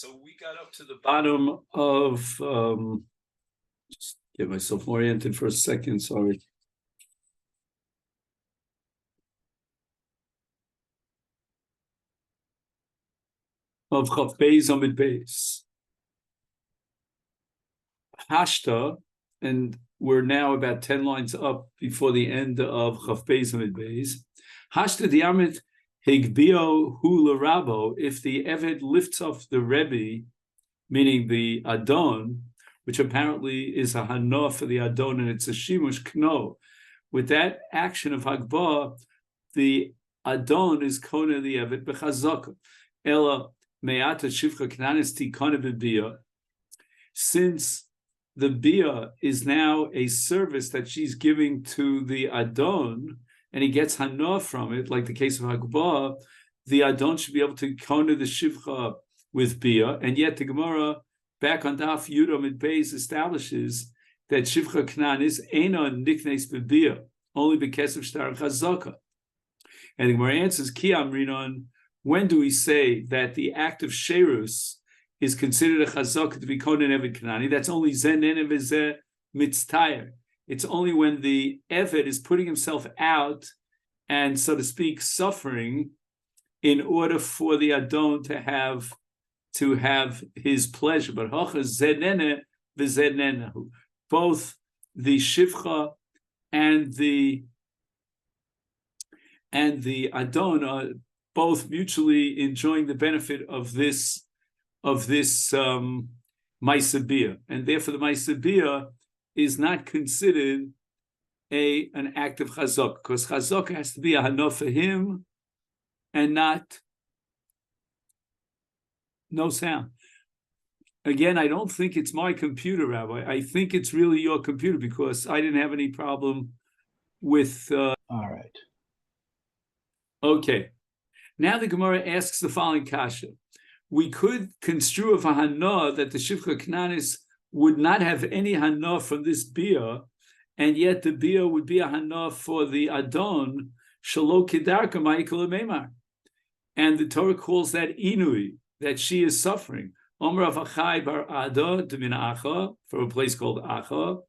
So we got up to the bottom of, just get myself oriented for a second, sorry. Of Chaf Beis Amid Beis. Hashta, and we're now about 10 lines up before the end of Chaf Beis Amid Beis. Hashta diamit higbio hu l'rabo, if the Eved lifts off the Rebbe, meaning the Adon, which apparently is a hana for the Adon, and it's a shimush kno. With that action of Hagbah, the Adon is kona the Eved b'chazaka. Ela me'ata shivcha knanis tikana b'biyah. Since the biyah is now a service that she's giving to the Adon, and he gets hana from it, like the case of Hagbah, the Adon should be able to kona the shivcha with biyah, and yet the Gemara back on Daf Yudam and Beis establishes that shivcha knan is eina niknes b'biyah, only because of shtar chazaka. And the Gemara answers, Ki amrinon, when do we say that the act of sherus is considered a chazaka to be konen eved kanani? That's only zenen v'zeh mitztayer. It's only when the eved is putting himself out and, so to speak, suffering in order for the Adon to have his pleasure. But zenene v'zenenahu, both the shivcha and the Adon are both mutually enjoying the benefit of this Maisabiyah, and therefore the Maisabiyah is not considered an act of chazak, because chazak has to be a hana for him and not no sound. Again, I don't think it's my computer, Rabbi. I think it's really your computer, because I didn't have any problem with. All right. Okay. Now the Gemara asks the following kasha. We could construe of a hana that the shivcha knanis would not have any hana from this biyah, and yet the biyah would be a hana for the Adon, shalo kedarka ma'ikol meimar. And the Torah calls that inui, that she is suffering. Omer of Achai bar Ada demina Acha, from a place called Acha.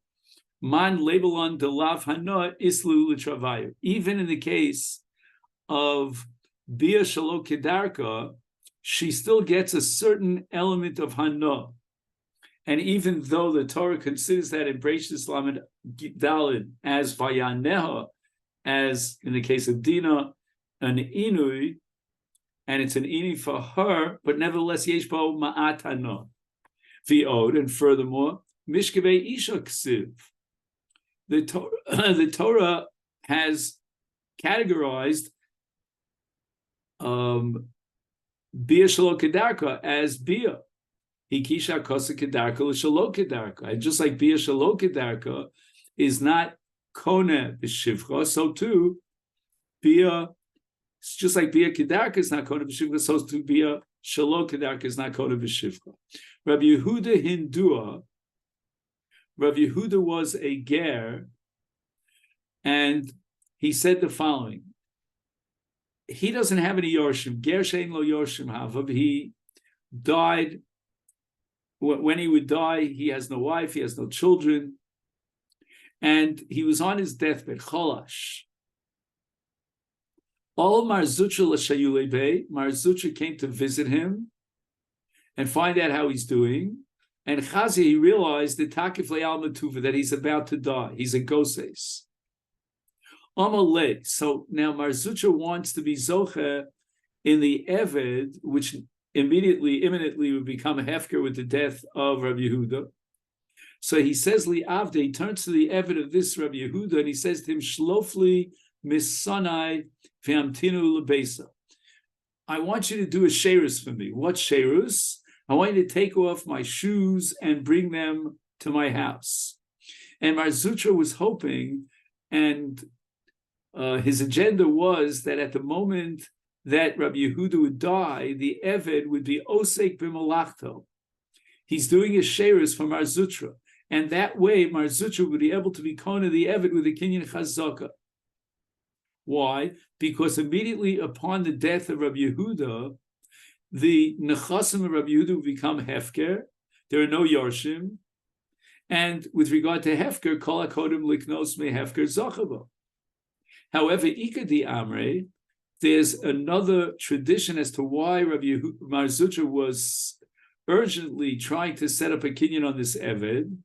Man labelon de lav hana islu l'travayu. Even in the case of bia shalo kedarka, she still gets a certain element of hana. And even though the Torah considers that in Breishis Lamed Daled as vayaneha, as in the case of Dina, an inui, and it's an ini for her, but nevertheless yeshbo ma'at hana. V'od, and furthermore, mishkevei isha ksiv. The Torah has categorized bia shalo kedarka as bia. Hikisha kosa kedarka l'shalo kedarka. And just like bia shalo kedarka is not kone b'shivcha, so too bia. It's just like bia kedarka is not kona b'shivcha, so to bia shalo kedarka is not kona b'shivcha. Rabbi Yehuda Hindua, Rabbi Yehuda was a ger, and he said the following. He doesn't have any yorshim. Ger shein lo yorshim havav. He died. When he would die, he has no wife, he has no children, and he was on his deathbed, cholash. All Marzucha l'shayulei bey, Marzucha came to visit him and find out how he's doing. And Chazi, he realized that takif le'al matuva, that he's about to die. He's a goses. Amalei. So now Marzucha wants to be zoche in the Eved, which imminently would become a hefker with the death of Rabbi Yehuda. So he says li avde, he turns to the Eved of this Rabbi Yehuda, and he says to him, shlofli misanai v'amtinu lebeisa. I want you to do a sherus for me. What sherus? I want you to take off my shoes and bring them to my house. And Marzutra was hoping, and his agenda was that at the moment that Rabbi Yehuda would die, the Eved would be osek b'malachto. He's doing a sherus for Marzutra, and that way Marzutra would be able to be kona the Eved with a kinyan chazaka. Why? Because immediately upon the death of Rabbi Yehuda, the nechasim of Rabbi Yehuda would become hefker. There are no yorshim. And with regard to hefker, kol hakodim liknos me hefker zachavo. However, ikadi amre, there's another tradition as to why Rabbi Mar Zutra was urgently trying to set up a kinyan on this Eved.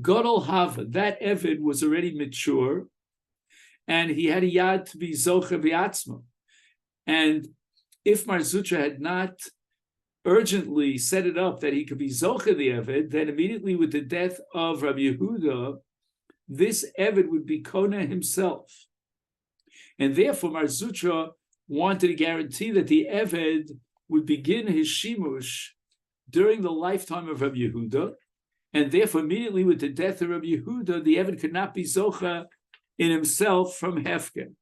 Gadol Hava, that Eved was already mature, and he had a yad to be Zocha v'atzma. And if Mar Zutra had not urgently set it up that he could be Zocha the Eved, then immediately with the death of Rabbi Yehuda, this Eved would be Kona himself. And therefore, Mar Zutra wanted to guarantee that the Eved would begin his shimush during the lifetime of Rabbi Yehuda, and therefore, immediately with the death of Rabbi Yehuda, the Eved could not be Zocha in himself from Hefker.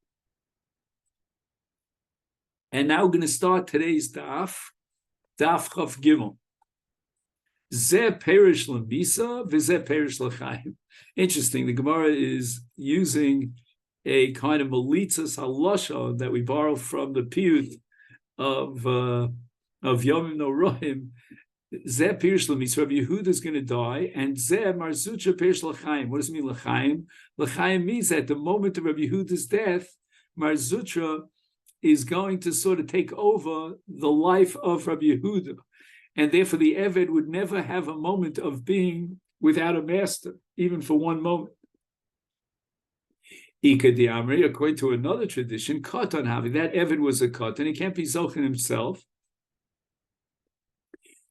And now we're going to start today's daf Chaf Gimel. Zeh perish l'misa, v'zeh perish l'chaim. Interesting, the Gemara is using a kind of malitzas halosha that we borrow from the piyut of Yomi no Rohim. Zeh perish l'misa, Rabbi Yehuda is going to die, and Zeh Mar Zutra perish l'chaim. What does it mean l'chaim? L'chaim means that at the moment of Rabbi Yehuda's death, Mar Zutra is going to sort of take over the life of Rabbi Yehuda. And therefore the Eved would never have a moment of being without a master, even for one moment. Ika Diamri, according to another tradition, Katan Havi, that Eved was a Katan, he can't be Zochin himself.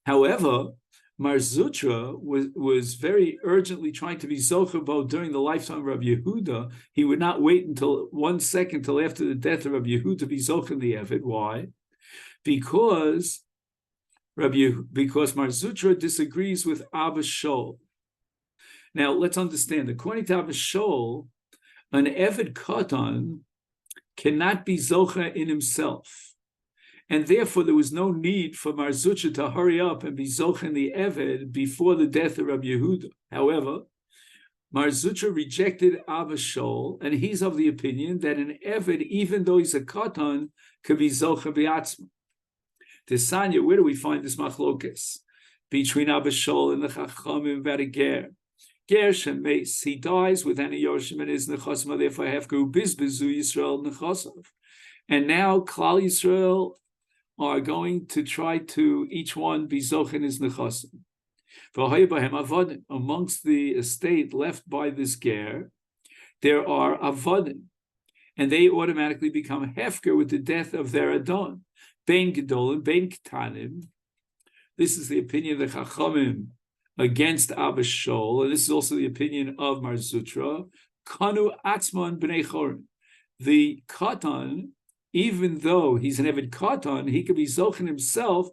However, Mar Zutra was very urgently trying to be Zochabo during the lifetime of Rabbi Yehuda. He would not wait until 1 second till after the death of Rabbi Yehuda to be Zochin the Eved. Why? Because Mar Zutra disagrees with Abba Shol. Now let's understand. According to Abba Shol, an Eved Katan cannot be Zocha in himself. And therefore, there was no need for Mar Zutra to hurry up and be Zochen the Eved before the death of Rabbi Yehuda. However, Mar Zutra rejected Abba Shol, and he's of the opinion that an Eved, even though he's a Katan, could be Zochen b'atzma. Tesanya, where do we find this machlokes between Abba Shol and the Chachamim about a ger? Ger shemes, he dies with any Yorshim and his nechasim, therefore hefku bizbezu Yisrael nechasav. And now Klal Yisrael are going to try to each one be Zochen his nechasim. Amongst the estate left by this ger, there are avodim, and they automatically become hefker with the death of their adon. Bein gedolim, bein ktanim. This is the opinion of the Chachamim against Abba Shol, and this is also the opinion of Mar Zutra. Kanu atzman b'nei chorin. The katan, even though he's an Eved Katan, he could be Zochen himself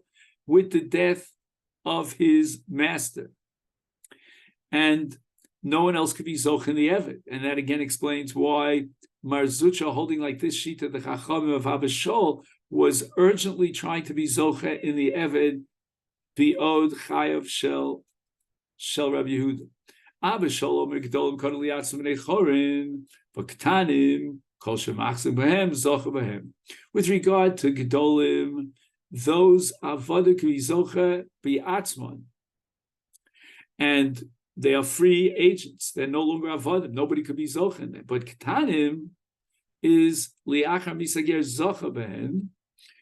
with the death of his master. And no one else could be Zochen the Eved. And that again explains why Mar Zutra, holding like this sheet of the Chachamim of Abba Shol, was urgently trying to be Zoche in the Eved, Bi'od Chayav Shel Rabbi Yehuda. Abba Shol Omer Gdolim Kanu Liatzim B'nei Chorin, V'Ktanim, with regard to Gedolim, those avodah can be zocha bi'atzman, and they are free agents. They're no longer avodim. Nobody could be zocha in them. But ketanim is liachar misager zocha behem.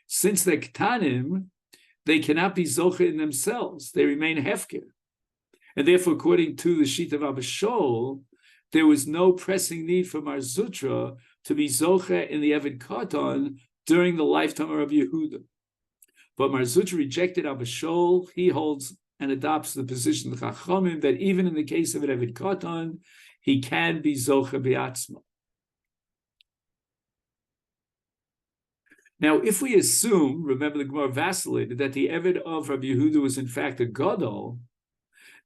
Since they're ketanim, they cannot be zocha in themselves. They remain hefker, and therefore, according to the sheet of Abba Shol, there was no pressing need for Mar Zutra to be Zoche in the Eved Katan during the lifetime of Rabbi Yehuda. But Mar Zutra rejected Abba Shol. He holds and adopts the position of the Chachamim that even in the case of an Eved Katan, he can be Zoche B'atzma. Now, if we assume, remember the Gemara vacillated, that the Eved of Rabbi Yehuda was in fact a Gadol,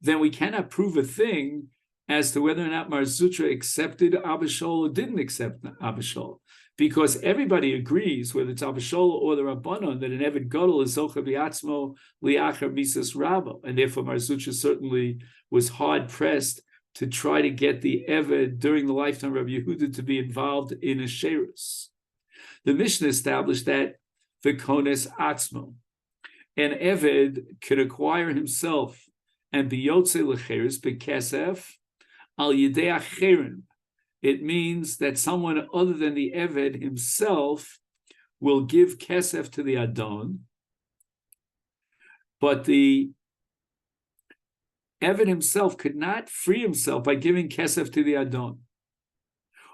then we cannot prove a thing as to whether or not Mar Zutra accepted Abba Shol or didn't accept Abba Shol. Because everybody agrees, whether it's Abba Shol or the Rabbanon, that an Eved Gadol is Zocha B'atzmo Liachar Misas Rabbo. And therefore Mar Zutra certainly was hard-pressed to try to get the Eved during the lifetime of Rabbi Yehuda to be involved in a Sherus. The Mishnah established that v'kones atzmo. An Eved could acquire himself and be yotze lecheres bekesef al yidei acherim. It means that someone other than the Eved himself will give kesef to the Adon, but the Eved himself could not free himself by giving kesef to the Adon.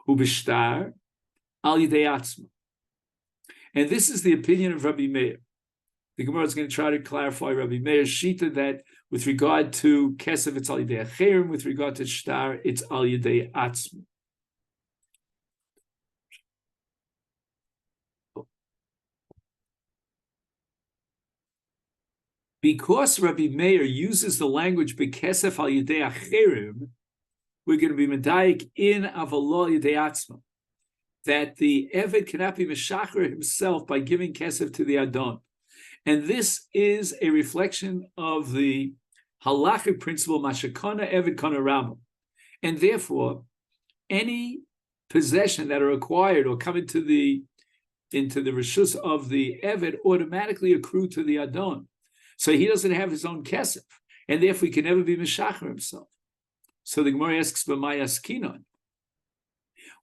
Ubishtar al yidei atzmo. And this is the opinion of Rabbi Meir. The Gemara is going to try to clarify Rabbi Meir's shita that with regard to kesef, it's al yidei acherim. With regard to shtar, it's al yidei atzmo. Because Rabbi Meir uses the language bekesef al yidei acherim, we're going to be medayik in avalo yidei atzmo, that the Eved cannot be meshacher himself by giving kesef to the Adon. And this is a reflection of the halachic principle, mashakona Eved kana ramo. And therefore, any possession that are acquired or come into the reshus of the Eved automatically accrue to the Adon. So he doesn't have his own kesef, and therefore he can never be meshacher himself. So the Gemara asks, "B'may askinon?"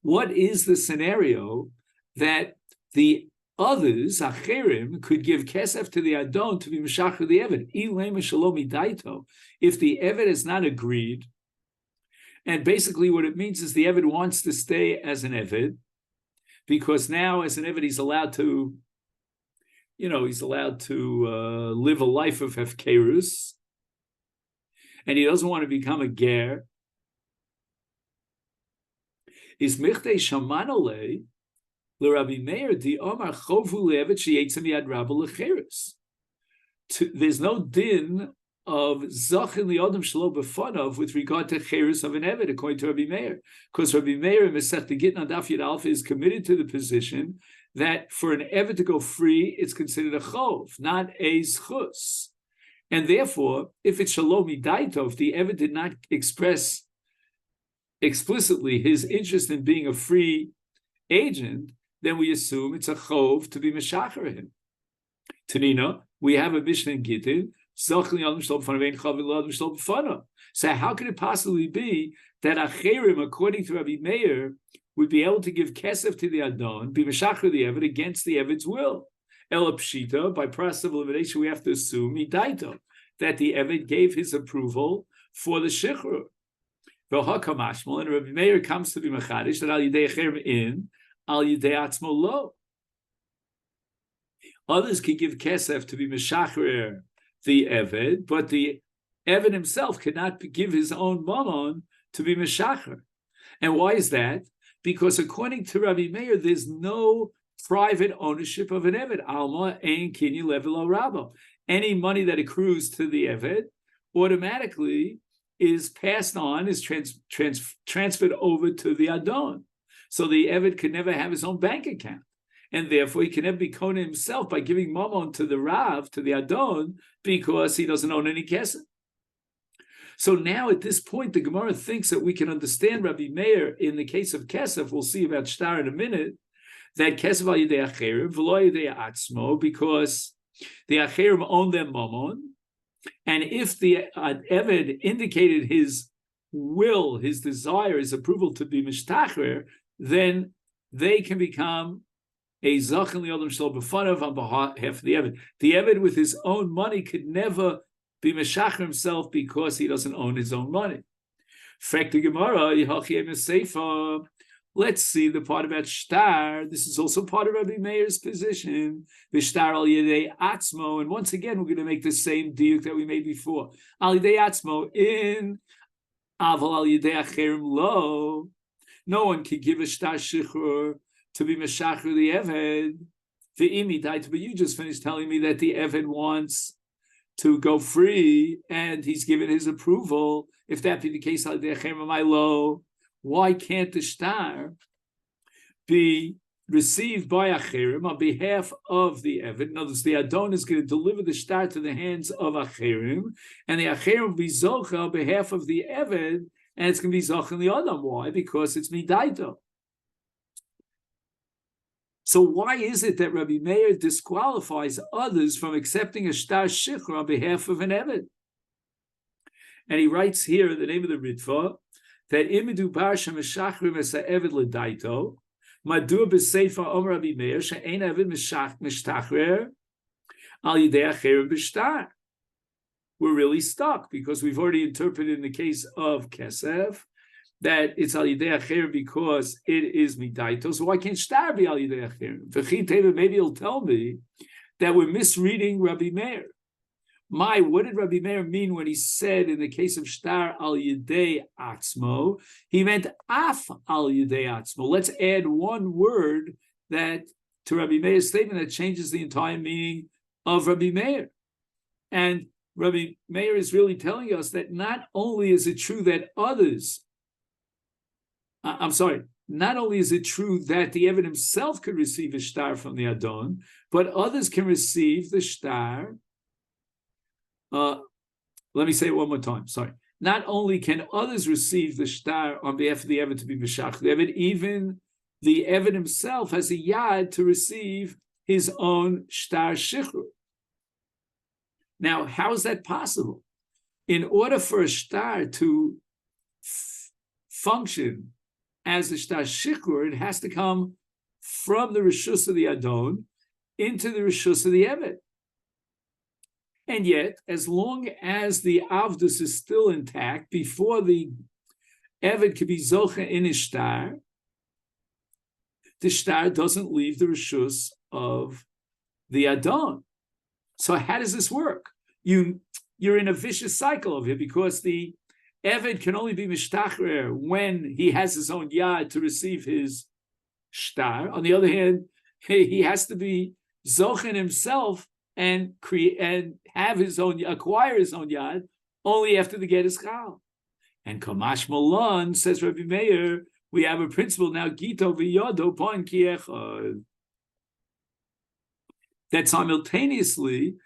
What is the scenario that the others, acherim, could give kesef to the Adon to be meshacher the Eved? If the Eved has not agreed, and basically what it means is the Eved wants to stay as an Eved, because now as an Eved he's allowed to, live a life of hefkerus, and he doesn't want to become a ger. Is michtei shamanole l'Rabbi Meir di Omar chovu le'eved sheyetzem yad rabba lecheres. There's no din of zachin li'odem shelo b'fanav with regard to cheres of an Eved, according to Rabbi Meir, because Rabbi Meir in Masechet Gittin Daf Yud Alpha is committed to the position that for an Eved to go free, it's considered a chov, not a zchus. And therefore, if it's shalom midaito, if the Eved did not express explicitly his interest in being a free agent, then we assume it's a chov to be meshacher him. Tanina, we have a Mishnah in Gittin, so how could it possibly be that acherim, according to Rabbi Meir, would be able to give kesef to the Adon, be meshacher the Eved against the Eved's will? Ela pshita, by process of elimination, we have to assume midaito, that the Eved gave his approval for the shichrur. And Rabbi Meir comes to be machadish that al yidei acherim in, al yidei atzmo lo. Others can give kesef to be meshacher the Eved, but the Eved himself cannot give his own mammon to be meshacher. And why is that? Because according to Rabbi Meir, there's no private ownership of an Eved. Alma ein kinyi level rabbo. Any money that accrues to the Eved automatically is passed on, is transferred over to the Adon. So the Eved can never have his own bank account. And therefore he can never be kona himself by giving mammon to the Rav, to the Adon, because he doesn't own any kesef. So now at this point, the Gemara thinks that we can understand Rabbi Meir in the case of kesef. We'll see about shtar in a minute, that kesef al yidei acherim v'lo yidei atzmo, because the acherim own their mammon, and if the Eved indicated his will, his desire, his approval to be mishtacher, then they can become a zachin li'odem shelo b'fanav on behalf of the Eved. The Eved with his own money could never be meshacher himself because he doesn't own his own money. Let's see the part about shtar. This is also part of Rabbi Meir's position. V'shtar al yidei atzmo, and once again we're going to make the same diuk that we made before. Al yidei atzmo in, aval al yidei acherim lo. No one can give a shtar shichur to be meshacher the Eved. V'imi daita, but you just finished telling me that the Eved wants to go free, and he's given his approval. If that be the case, why can't the shtar be received by acherim on behalf of the Eved? In other words, the Adon is going to deliver the shtar to the hands of acherim, and the acherim will be zocha on behalf of the Eved, and it's going to be zocha in the Adam. Why? Because it's midaito. So why is it that Rabbi Meir disqualifies others from accepting a shtar shichur on behalf of an eved? And he writes here, the name of the Ritva, that imidu barsha meshachrim es ha'eved l'daito, madur b'seifa om Rabbi Meir she'ein eved mishtachrer al yidei acherim b'shtar. We're really stuck because we've already interpreted in the case of Kesef that it's al yidei acherim because it is midaito. So why can't shtar be al yidei acherim? Maybe he'll tell me that we're misreading Rabbi Meir. What did Rabbi Meir mean when he said in the case of shtar al yidei atzmo? He meant af al yidei atzmo. Let's add one word that to Rabbi Meir's statement that changes the entire meaning of Rabbi Meir. And Rabbi Meir is really telling us that not only is it true that not only is it true that the Eved himself could receive a shtar from the Adon, but others can receive the shtar. Let me say it one more time. Sorry. Not only can others receive the shtar on behalf of the Eved to be Meshach the Eved, even the Eved himself has a yad to receive his own shtar shichur. Now, how is that possible? In order for a shtar to function as a shtar shichur, it has to come from the rishus of the Adon into the rishus of the Eved. And yet, as long as the avdus is still intact, before the Eved can be zocha in his shtar, the shtar doesn't leave the rishus of the Adon. So how does this work? You're in a vicious cycle of it because the Eved can only be mishtachrer when he has his own yad to receive his shtar. On the other hand, he has to be zochen himself and create and acquire his own yad only after the get is chal. And Kamash Malon says Rabbi Meir, we have a principle now, Gito v'yodo pon ki echad, that simultaneously,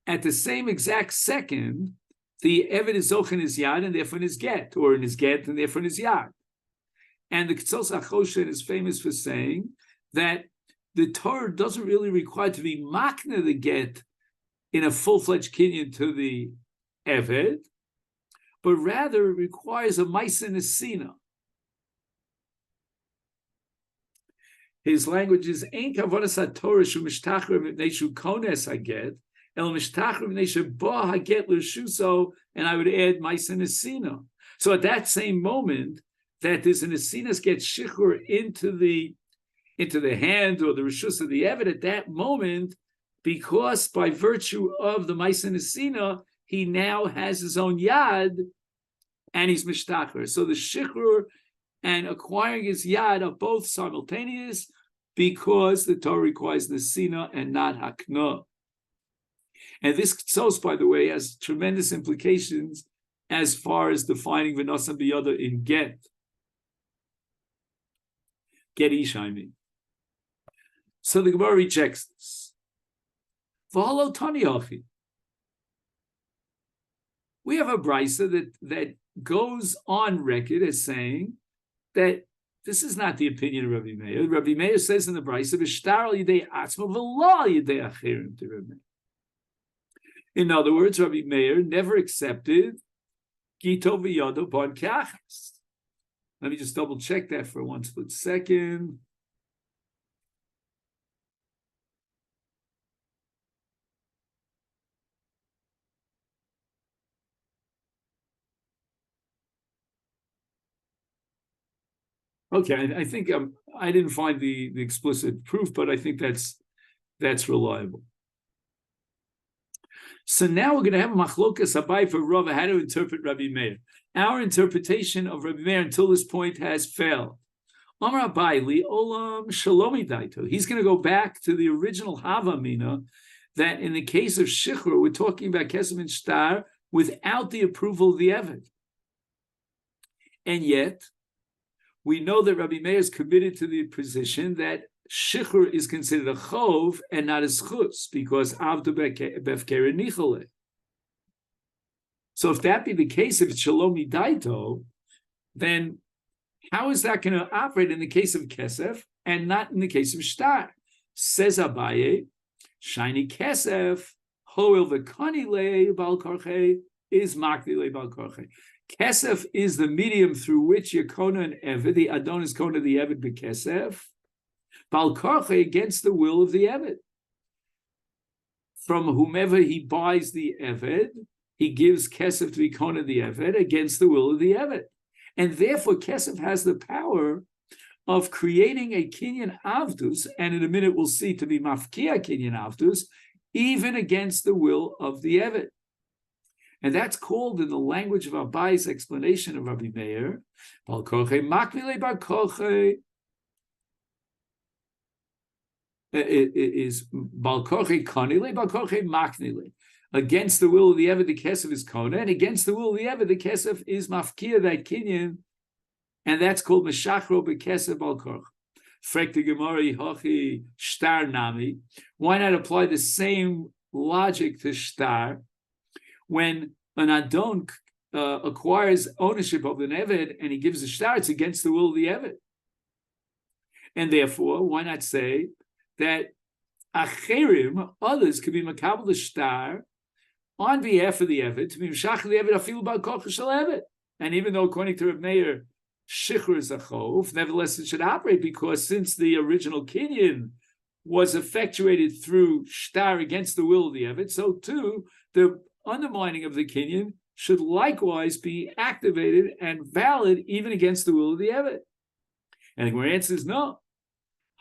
at the same exact second, the Eved is zoch in his yad and therefore in his get, or in his get and therefore in his yad. And the Ketzos HaChoshen is famous for saying that the Torah doesn't really require to be makna the get in a full-fledged kinyan to the Eved, but rather it requires a Maisa Nesina. His language is Ein Kavonas HaTorah Shu Mishtachrim Mipnei Shu Kones HaGet El Mishtachrim Mipnei Shu Bo HaGet L'Shuso, and I would add Maisa Nesina. So at that same moment that there's an Nesinas get shichur into the hand or the rishus of the Eved, at that moment, because by virtue of the Maisa Nesina, he now has his own yad and he's mishtachar. So the shichur and acquiring his yad are both simultaneous because the Torah requires nesina and not hakna. And this ktsos, by the way, has tremendous implications as far as defining v'nosam b'yada in get. Get ish, I mean. So the Gemara rejects this. V'halo tani hachi. We have a brisa that goes on record as saying that this is not the opinion of Rabbi Meir. Rabbi Meir says in the brisa, "V'shtar al yidei atzmo v'lo al yidei acherim." To Rabbi Meir. In other words, Rabbi Meir never accepted gito v'yodo bon kachas. Let me just double check that for one split second. Okay, I think I didn't find the explicit proof, but I think that's reliable. So now we're going to have a machlokas abai for Rava, how to interpret Rabbi Meir. Our interpretation of Rabbi Meir until this point has failed. Amar Abai li olam shalomi daito. He's going to go back to the original Havamina that in the case of Shichur, we're talking about Kesem and Shtar without the approval of the Eved. And yet, we know that Rabbi Meir is committed to the position that Shichur is considered a chov and not a schus because avdu befkere nichole. So if that be the case, if it's shalomi daito, then how is that going to operate in the case of kesef and not in the case of shtar. Says Abaye, shiny kesef, hoil v'kanile bal korche is makdile bal korche. Kesef is the medium through which you're kona and eved. The adon is kona the eved b'kesef. Bal korche against the will of the eved. From whomever he buys the eved, he gives kesef to be kona the eved against the will of the eved. And therefore, kesef has the power of creating a kinyan avdus, and in a minute we'll see to be mafkia kinyan avdus, even against the will of the eved. And that's called, in the language of Abaye's explanation of Rabbi Meir, bal korche makvile bal korche, it is bal korche kanile, bal korche maknile. Against the will of the eved, the kesef is kona, and against the will of the eved, the kesef is mafkia, that kinyan, and that's called meshachro bekesef bal korche. Frek the Gemara hachi shtar nami. Why not apply the same logic to shtar? When an adon acquires ownership of an eved and he gives a shtar, it's against the will of the eved. And therefore, why not say that acherim, others, could be makabel the shtar on behalf of the eved, to be meshach the eved afilu bal korche shel eved. And even though, according to Reb Meir, shichur is a chov, nevertheless it should operate, because since the original kinyan was effectuated through shtar against the will of the eved, so too the undermining of the kinyan should likewise be activated and valid even against the will of the eved. And the Gemara answers no.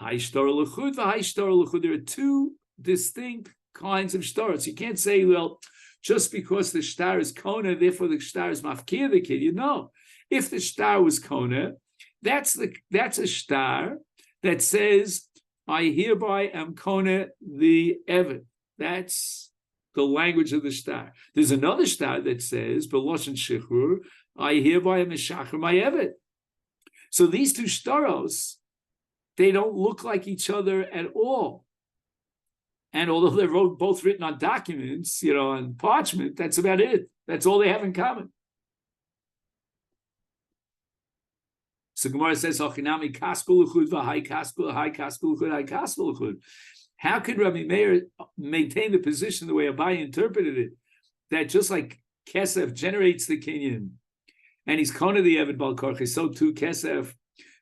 There are two distinct kinds of shtaros. You can't say, well, just because the shtar is kona, therefore the shtar is mafkir the kinyan. No. If the shtar was kona, that's a shtar that says, I hereby am kona the eved. That's the language of the shtar. There's another shtar that says, B'loshen shichur, I hereby am meshacher my eved. So these two shtaros, they don't look like each other at all. And although they're both written on documents, on parchment, that's about it. That's all they have in common. So Gemara says, "Hachinami kaspul l'chud v'hai kaspul l'chud hai kaspul l'chud." How could Rabbi Meir maintain the position the way Abaye interpreted it, that just like kesef generates the kinyan, and he's kona the eved bal korche, so too kesef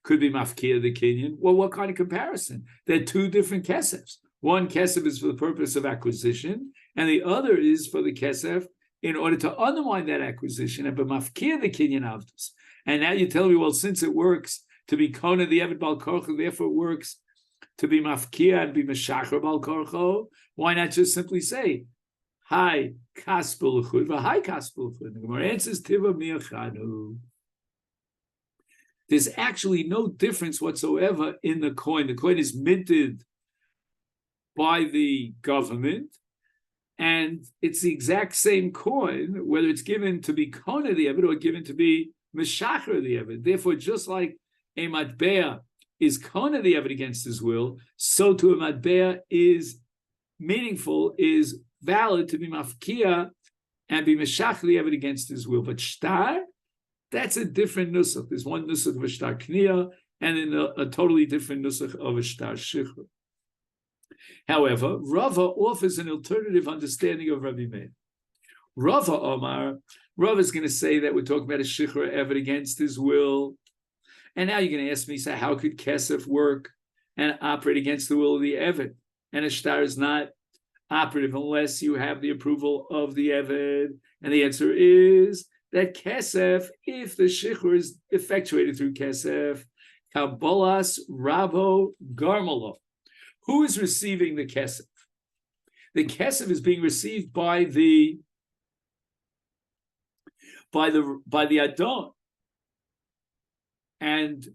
could be mafkia the kinyan? Well, what kind of comparison? They're two different kesefs. One kesef is for the purpose of acquisition, and the other is for the kesef in order to undermine that acquisition and be mafkia the kinyan avdus. And now you tell me, well, since it works to be kona the eved bal korcho, therefore it works to be mafkia and be meshacher bal korcho, why not just simply say, hi kaspel l'chud, v'hai kaspel l'chud? The Gemara answers, tiva mi'achanu. There's actually no difference whatsoever in the coin. The coin is minted by the government, and it's the exact same coin, whether it's given to be kona the eved or given to be meshacher the eved. Therefore, just like a matbea is kona the eved against his will, so too a matbea is meaningful, is valid to be mafkia and be meshacher the eved against his will. But shtar, that's a different nusach. There's one nusach of a shtar kniya and then a totally different nusach of a shtar shichur. However, Rava offers an alternative understanding of Rabbi Meir. Rava Omar, Rava is going to say that we're talking about a shichur eved against his will. And now you're going to ask me, so how could kesef work and operate against the will of the eved? And a shtar is not operative unless you have the approval of the eved. And the answer is that kesef, if the shichur is effectuated through kesef, kabbalas rabo garmalo. Who is receiving the kesef? The kesef is being received by the adon, and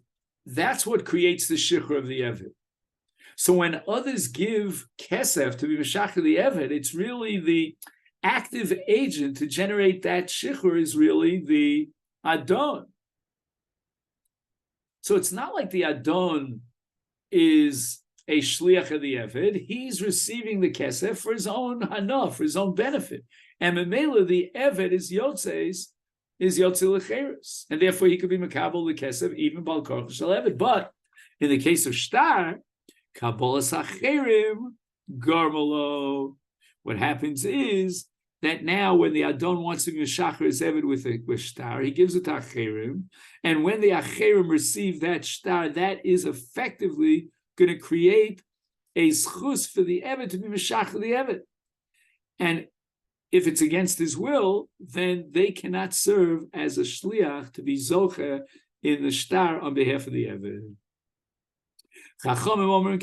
that's what creates the shichur of the eved. So when others give kesef to be meshachar the eved, it's really the active agent to generate that shichur is really the adon. So it's not like the adon is a shliach of the eved. He's receiving the kesef for his own hana, for his own benefit. And memela, the eved is yotze lecheres, and therefore he could be makabel the kesef even bal korch shel eved. But In the case of shtar, Kabbalas Acherim, Garmalo. What happens is that now when the Adon wants to Meshachar his Eved with shtar, he gives it to Acherim, and when the Acherim receive that shtar, that is effectively going to create a schus for the Eved to be Meshachar the Eved. And if it's against his will, then they cannot serve as a shliach to be zocher in the shtar on behalf of the Eved. So according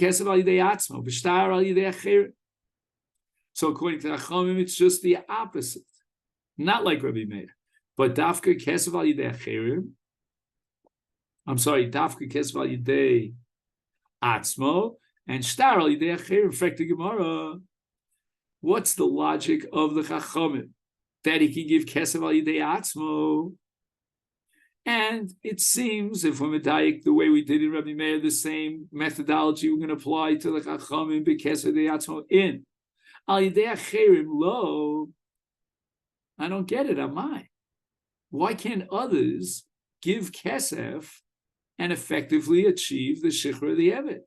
to Chachamim, it's just the opposite. Not like Rabbi Meir. But dafka kesav al yidei acherim. I'm sorry, dafka kesav al yidei atzmo and shtar al yidei acherim. In fact, the Gemara, what's the logic of the Chachamim? That he can give kesav al yidei atzmo. And it seems, if we're medayik the way we did in Rabbi Meir, the same methodology we're going to apply to the Chachamim b'kesav yidei atzmo in al yidei acherim lo. I don't get it. Am I? Why can't others give kesef and effectively achieve the shichra of the Eved?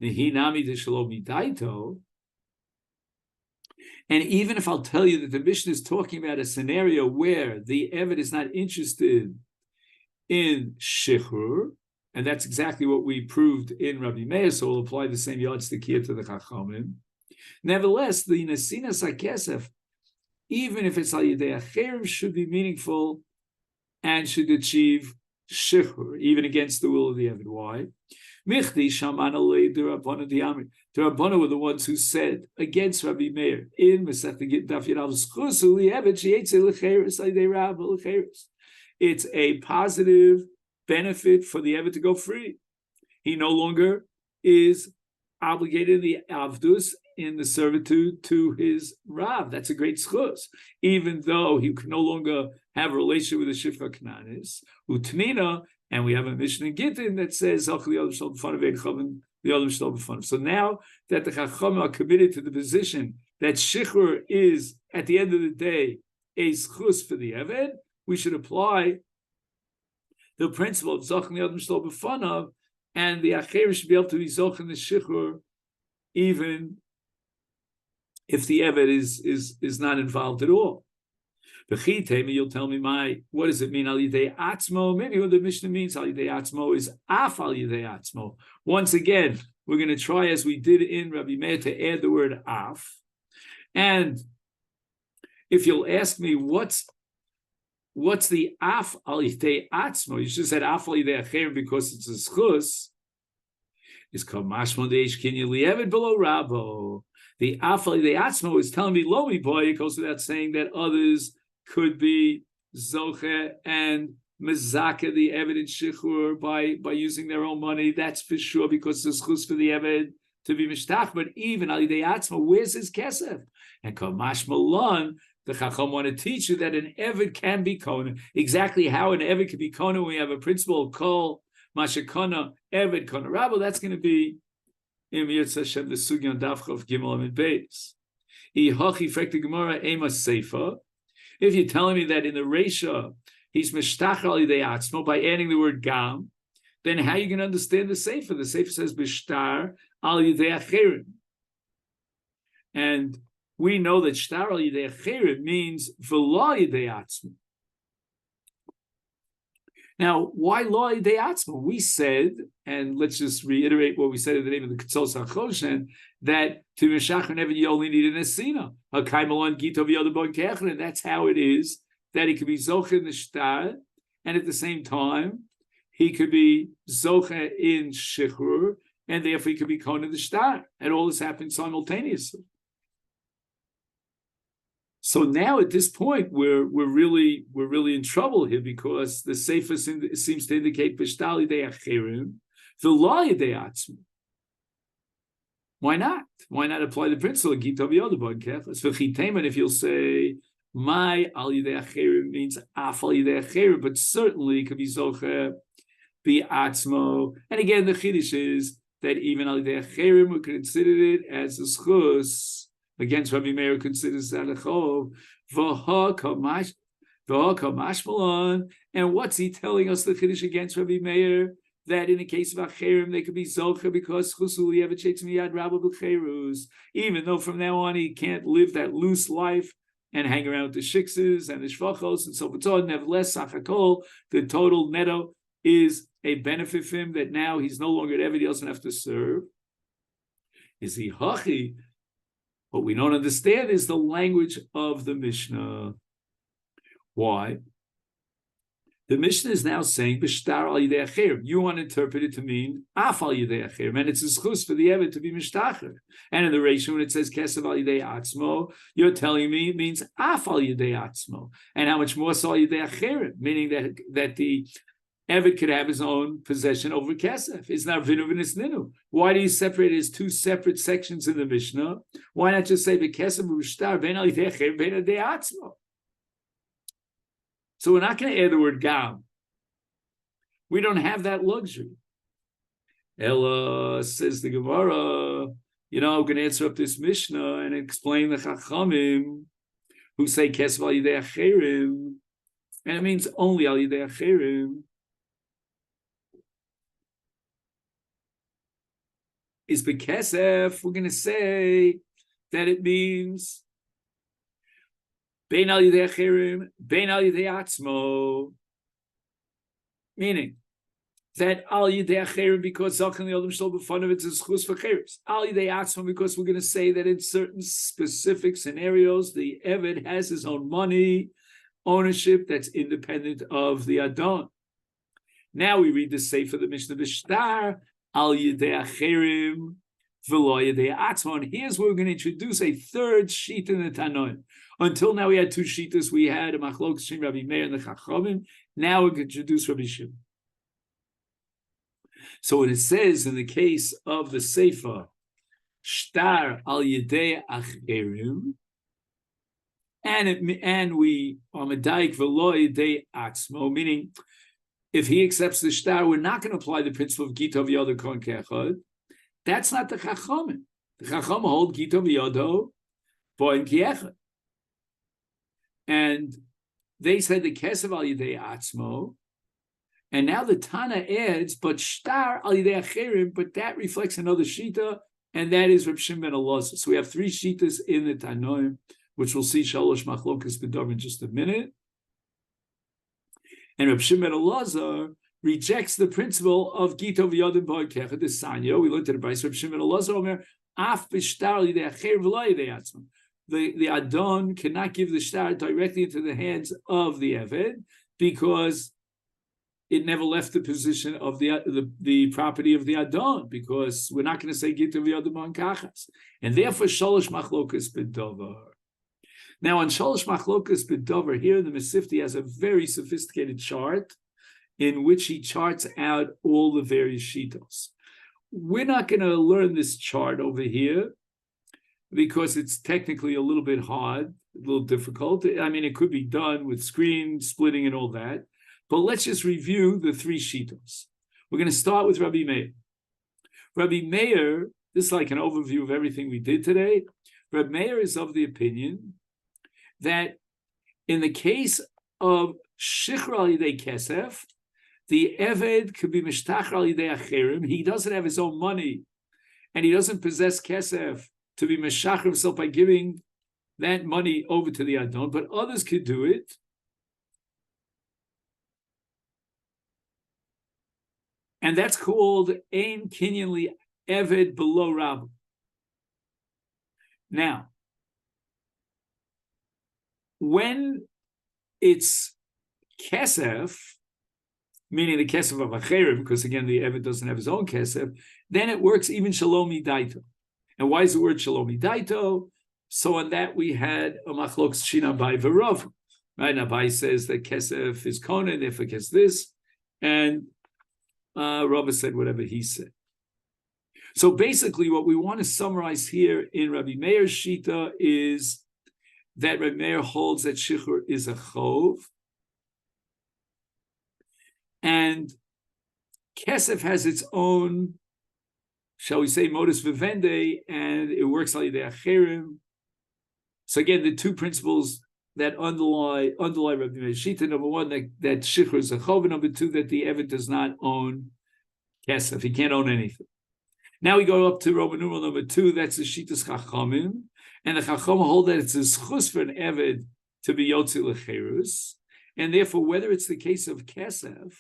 Nehinami d'shalom midaito. And even if I'll tell you that the Mishnah is talking about a scenario where the Eved is not interested in shichur, and that's exactly what we proved in Rabbi Meir, so we'll apply the same yardstick here to the Chachamim. Nevertheless, the nesinas hakesef, even if it's al yidei acherim, should be meaningful and should achieve shichur, even against the will of the Eved. Why? Michdi shaman alei derabana diamri. The Rabbana were the ones who said against Rabbi Meir in Masechet Daf Yadav Zchusu liEved sheyetzei lecheres al yidei Rab lecheres. It's a positive benefit for the Eved to go free. He no longer is obligated the avdus in the servitude to his Rav. That's a great schus. Even though he can no longer have a relationship with the Shifra Kananis, Utnina, and we have a mission in Gittin that says, so now that the Chacham are committed to the position that Shichur is, at the end of the day, a schus for the Eved, we should apply the principle of Zoch Li'adam Shlo B'fanav, and the Acher should be able to be Zoch in the Shichur, even if the Eved is not involved at all. You'll tell me, what does it mean, Al Yidei Atzmo? Maybe what the Mishnah means, Al Yidei Atzmo, is Af Al Yidei Atzmo. Once again, we're going to try, as we did in Rabbi Meir, to add the word Af. And if you'll ask me, what's the Af Al Yidei Atzmo? You should have said Af Al Yidei Acher because it's a schus. It's called Mashmon Deish Kinyan Li'eved Below Rabo. The Af Al Yidei Atzmo is telling me, Lomi boy, it goes without saying that others could be Zoche and Mezaka, the Eved in Shichur, by using their own money. That's for sure, because it's schus for the Eved to be Mishtach. But even Al Yidei Atzmo, where's his kesef? And Kamash Malon, the Chacham want to teach you that an Eved can be Kona. Exactly how an Eved can be Kona, when we have a principle of Kol, Mashakona, Eved, Kona Rabo, that's going to be Im Yirtz Hashem, the Sugyan Davchav Gimel Amid Beis. Ihachi Frekti Gemara Ema Seifa. If you're telling me that in the Reisha he's Mishtach Al Yidei Atzmo by adding the word Gam, then how are you going to understand the Seifa? The Seifa says Bishtar Al Yidei Acherim. And we know that Shtar Al Yidei Acherim means V'lo Yidei Atzmo. Now, why Lo Yidei Atzmo? We said, and let's just reiterate what we said in the name of the Ketzos HaChoshen, that to Meshach and Eved you only need an Esina. And that's how it is that he could be Zoche in the Shtar, and at the same time, he could be Zoche in Shichur, and therefore he could be Kona the Shtar. And all this happened simultaneously. So now at this point we're really in trouble here, because the Sefer seems to indicate B'shtal Yidei Acherim, V'lo Yidei Atzmo. Why not? Why not apply the principle of Gitav Yodabon Keflas? For Chiteman, if you'll say my Al Yidei Acherim means Af Al Yidei Acherim, but certainly it could be Zocher, be Atzmo. And again, the Chiddush is that even Al Yidei Acherim we consider it as a schus. Against Rabbi Meir considers that a chov. And what's he telling us, the Chiddush against Rabbi Meir? that in the case of Acherim, they could be Zocha because Chusuli Eved Sheitz Miyad Rabba B'Cherus, even though from now on he can't live that loose life and hang around with the shiksas and the shvachos and so forth. Nevertheless, Sachakol, the total netto is a benefit for him that now he's no longer at Eved, he doesn't have to serve. Is he Hachi? What we don't understand is the language of the Mishnah. Why? The Mishnah is now saying B'shtar al yidei acherim. You want to interpret it to mean Af al yidei acherim, and it's a schus for the Eved to be mishtacher. And in the ratio, when it says Kesav al yidei atzmo, you're telling me it means Af al yidei atzmo, and how much more so al yidei acherim, meaning that the Eved could have his own possession over Kesef. It's not vinu v'nis ninu. Why do you separate it as two separate sections in the Mishnah? Why not just say B'Kesef B'Shtar Ben al yidei acherim Ben al yidei atzmo? So we're not going to add the word gam. We don't have that luxury. Ella, says the Gemara, I'm going to answer up this Mishnah and explain the Chachamim who say Kesef al yidei acherim, and it means only al yidei acherim. Is B'Kesef, we're going to say that it means Bein al yidei acherim, bein al yidei atzmo, meaning that al yidei acherim because Zalkan the Olam Shlo b'fun of it's a schus for cheres. Al yidei atzmo because we're going to say that in certain specific scenarios the Eved has his own money, ownership that's independent of the Adon. Now we read the Sefer the Mishnah B'Shtar al yidei acherim v'lo yidei atzmo, and here's where we're going to introduce a third sheet in the Tanoim. Until now, we had two shitas. We had a machlok between Rabbi Meir and the Chachamim. Now we can introduce Rabbi Shimon. So when it says in the case of the Sefer, shtar al yedei acherim, and we are medaik v'lo yedei atzmo, meaning if he accepts the shtar, we're not going to apply the principle of gito v'yodo kon kechad. That's not the Chachamim. The Chachamim hold gito v'yodo boin kiechad. And they said the Kesav al yidei atzmo, and now the Tana adds, but shtar al yidei acherim, but that reflects another shita, and that is Reb Shimon ben Elazar. So we have three shitas in the Tanoim, which we'll see shalosh machlokas b'dor in just a minute. And Reb Shimon ben Elazar rejects the principle of Gito v'yodim ba'kecha, the Sanyo. We looked at it by Reb Shimon ben Elazar, Omer, af b'shtar al yidei acherim v'lo yidei atzmo. The Adon cannot give the shtar directly into the hands of the Eved because it never left the position of the property of the Adon, because we're not going to say Gito v'yodim ba'kachas. And therefore, Shalosh Machlokas b'Dover. Now, on Shalosh Machlokas b'Dover, here the Masifti has a very sophisticated chart in which he charts out all the various shitos. We're not going to learn this chart over here, because it's technically a little bit hard, a little difficult. I mean, it could be done with screen splitting and all that. But let's just review the three shitos. We're going to start with Rabbi Meir. Rabbi Meir, this is like an overview of everything we did today. Rabbi Meir is of the opinion that in the case of Shichra al yidei Kesef, the Eved could be Mishtachar al yidei Acherim. He doesn't have his own money, and he doesn't possess Kesef to be meshachar himself by giving that money over to the Adon, but others could do it. And that's called Ein Kinyan Li Eved Below Rabba. Now, when it's Kesef, meaning the Kesef of Acherim, because again, the Eved doesn't have his own Kesef, then it works even Shalomi Daito. And why is the word Shalomi Daito? So on that we had a machlok shina by V'Rav. Right, Abai says that Kesef is Kona, and therefore gets this, and Rav said whatever he said. So basically, what we want to summarize here in Rabbi Meir's shita is that Rabbi Meir holds that Shichur is a chov, and Kesef has its own, shall we say, modus vivendi, and it works like the acherim. So again, the two principles that underlie Rabbi Meir's shita: number one, that Shichur is a chov; and number two, that the Eved does not own kesef. He can't own anything. Now we go up to Roman numeral number 2. That's the Shitas Chachamim, and the Chachamim hold that it's a schus for an eved to be yotzi lecherus, and therefore, whether it's the case of kesef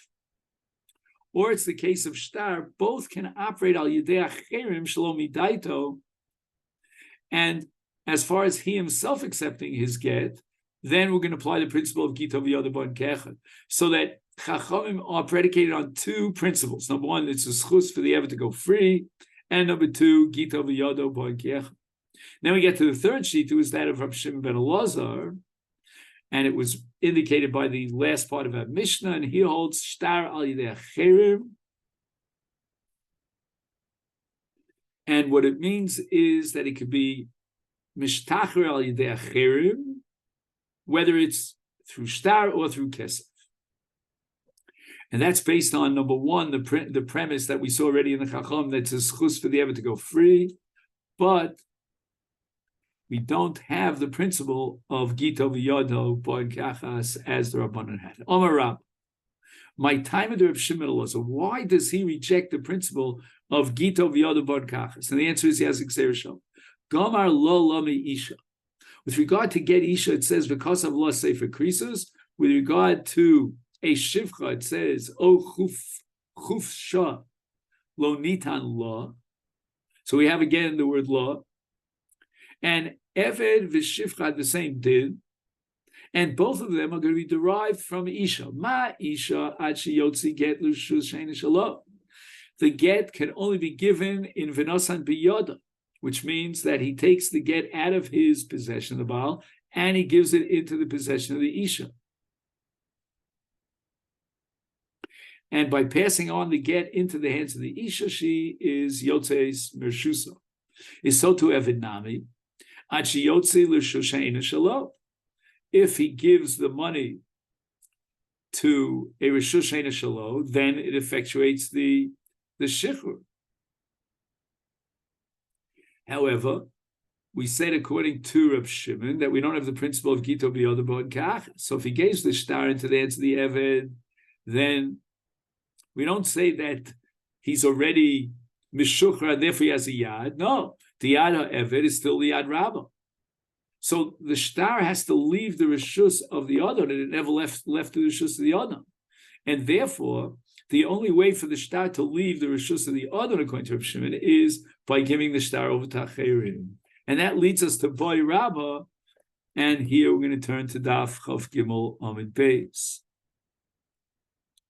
or it's the case of shtar, both can operate al yidei acherim shalom midaito. And as far as he himself accepting his get, then we're going to apply the principle of Gito v'yoda bon kechad, so that Chachamim are predicated on 2 principles. Number 1, it's a schus for the eved to go free, and number 2, Gito v'yoda bon kechad. Then we get to the third sheet, who is that of Rav Shimon ben Elazar, and it was indicated by the last part of our Mishnah, and he holds shtar al yidei acherim. And what it means is that it could be mishtacher al yidei acherim, whether it's through shtar or through kesef. And that's based on, number 1, the premise that we saw already in the Chacham, that's a schus for the eved to go free, but we don't have the principle of Gito v'yodo bon kachas as the Rabbanan had. Omar Rab, my time of the Reb Shimon Elazar, why does he reject the principle of Gito v'yodo bon kachas? And the answer is he has exerishon. Gomar lo lami isha. With regard to get isha, it says because of law sefer krisus. With regard to a shivcha, it says o chuf shah lo nitan law. So we have again the word law. And Eved v'Shifcha the same din, and both of them are going to be derived from Isha. Ma Isha ad sheyotzi get l'shus she'ein shalom. The get can only be given in v'nosan biyoda, which means that he takes the get out of his possession, the Baal, and he gives it into the possession of the Isha. And by passing on the get into the hands of the Isha, she is Yotze's Mershusa. Is so to Eved Nami. If he gives the money to a Rishus Sheina Shalo, then it effectuates the Shichur. However, we said according to Reb Shimon that we don't have the principle of Gito b'yoda bon kach. So if he gives the shtar into the hands of the Eved, then we don't say that he's already Mishuchra, therefore he has a Yad. No. The Yad HaEved is still the Yad Rabbah. So the shtar has to leave the Rishus of the Adon, and it never left the Rishus of the Adon. And therefore, the only way for the shtar to leave the Rishus of the Adon, according to Reb Shimon, is by giving the shtar over to Acherim. And that leads us to Boy Rabbah, and here we're going to turn to Daf Chav Gimel Amid Beis.